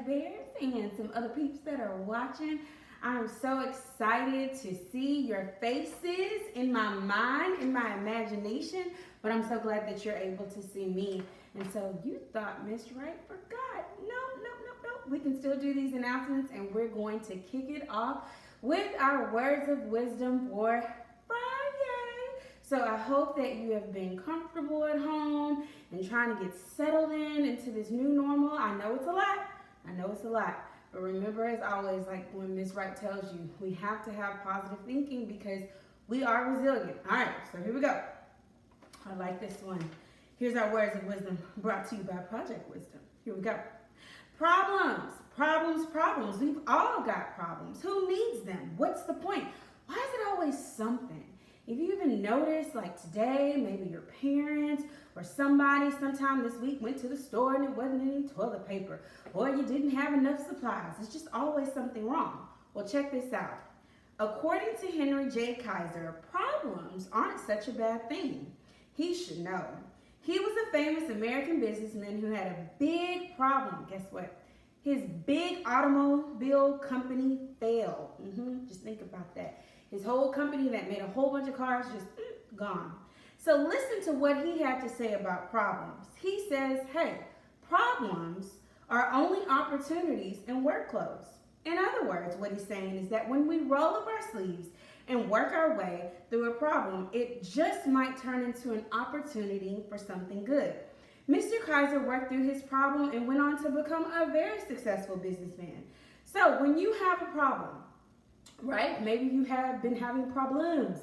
Bears and some other peeps that are watching. I'm so excited to see your faces in my mind, in my imagination, but I'm so glad that you're able to see me. And so you thought Miss Wright forgot. No. We can still do these announcements, and we're going to kick it off with our words of wisdom for Friday. So I hope that you have been comfortable at home and trying to get settled into this new normal. I know it's a lot. But remember, as always, like when Miss Wright tells you, we have to have positive thinking because we are resilient. All right, so here we go. I like this one. Here's our words of wisdom brought to you by Project Wisdom. Here we go. Problems. We've all got problems. Who needs them? What's the point? Why is it always something? If you even noticed, like today, maybe your parents or somebody sometime this week went to the store and it wasn't any toilet paper, or you didn't have enough supplies. It's just always something wrong. Well, check this out. According to Henry J. Kaiser, problems aren't such a bad thing. He should know. He was a famous American businessman who had a big problem. Guess what? His big automobile company failed. Just think about that. His whole company that made a whole bunch of cars just gone. So listen to what he had to say about problems. He says, hey, problems are only opportunities in work clothes. In other words, what he's saying is that when we roll up our sleeves and work our way through a problem, it just might turn into an opportunity for something good. Mr. Kaiser worked through his problem and went on to become a very successful businessman. So when you have a problem, right? Maybe you have been having problems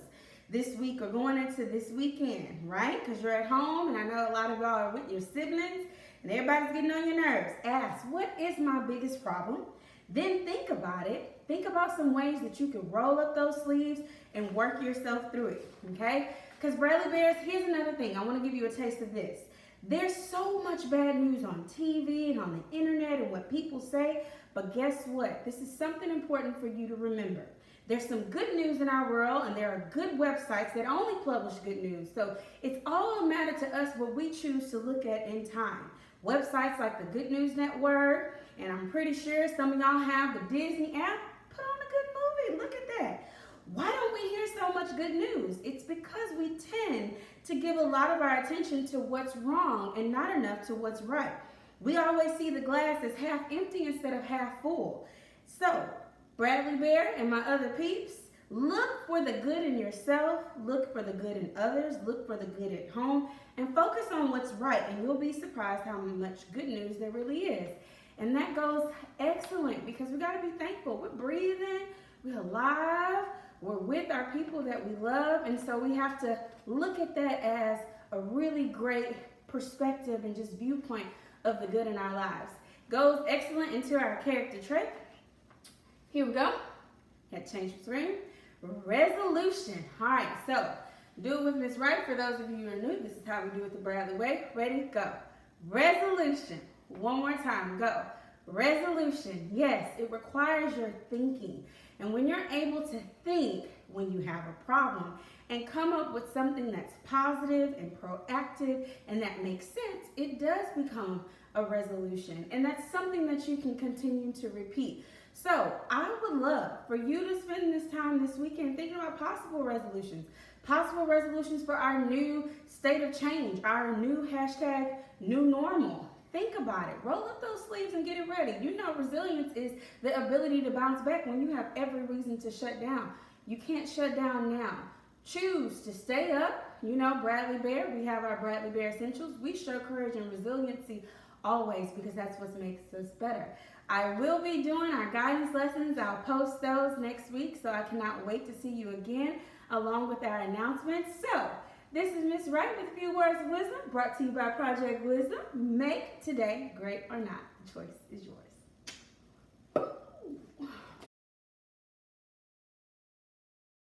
this week or going into this weekend, right? Because you're at home, and I know a lot of y'all are with your siblings and everybody's getting on your nerves. Ask, what is my biggest problem? Then think about it. Think about some ways that you can roll up those sleeves and work yourself through it, okay? Because Bradley Bears, here's another thing. I want to give you a taste of this. There's so much bad news on TV and on the internet and what people say, but guess what? This is something important for you to remember. There's some good news in our world, and there are good websites that only publish good news. So it's all a matter to us what we choose to look at in time. Websites like the Good News Network, and I'm pretty sure some of y'all have the Disney app. Put on a good movie. Look at that. Why don't we hear so much good news? It's because we tend to give a lot of our attention to what's wrong and not enough to what's right. We always see the glass as half empty instead of half full. So, Bradley Bear and my other peeps, look for the good in yourself, look for the good in others, look for the good at home, and focus on what's right, and you'll be surprised how much good news there really is. And that goes excellent because we got to be thankful. We're breathing, we're alive, we're with our people that we love, and so we have to look at that as a really great perspective and just viewpoint of the good in our lives. Goes excellent into our character trait. Here we go. Got to change the screen. Resolution. All right, so do it with Miss Wright. For those of you who are new, this is how we do it the Bradley way. Ready, go. Resolution. One more time, go. Resolution. Yes, it requires your thinking. And when you're able to think when you have a problem and come up with something that's positive and proactive and that makes sense, it does become a resolution. And that's something that you can continue to repeat. So I would love for you to spend this time this weekend thinking about possible resolutions for our new state of change, our new hashtag new normal. Think about it. Roll up those sleeves and get it ready. You know, resilience is the ability to bounce back when you have every reason to shut down. You can't shut down now. Choose to stay up. You know, Bradley Bear, we have our Bradley Bear Essentials. We show courage and resiliency always because that's what makes us better. I will be doing our guidance lessons. I'll post those next week, so I cannot wait to see you again along with our announcements. So, this is Miss Wright with a few words of wisdom brought to you by Project Wisdom. Make today great or not. The choice is yours.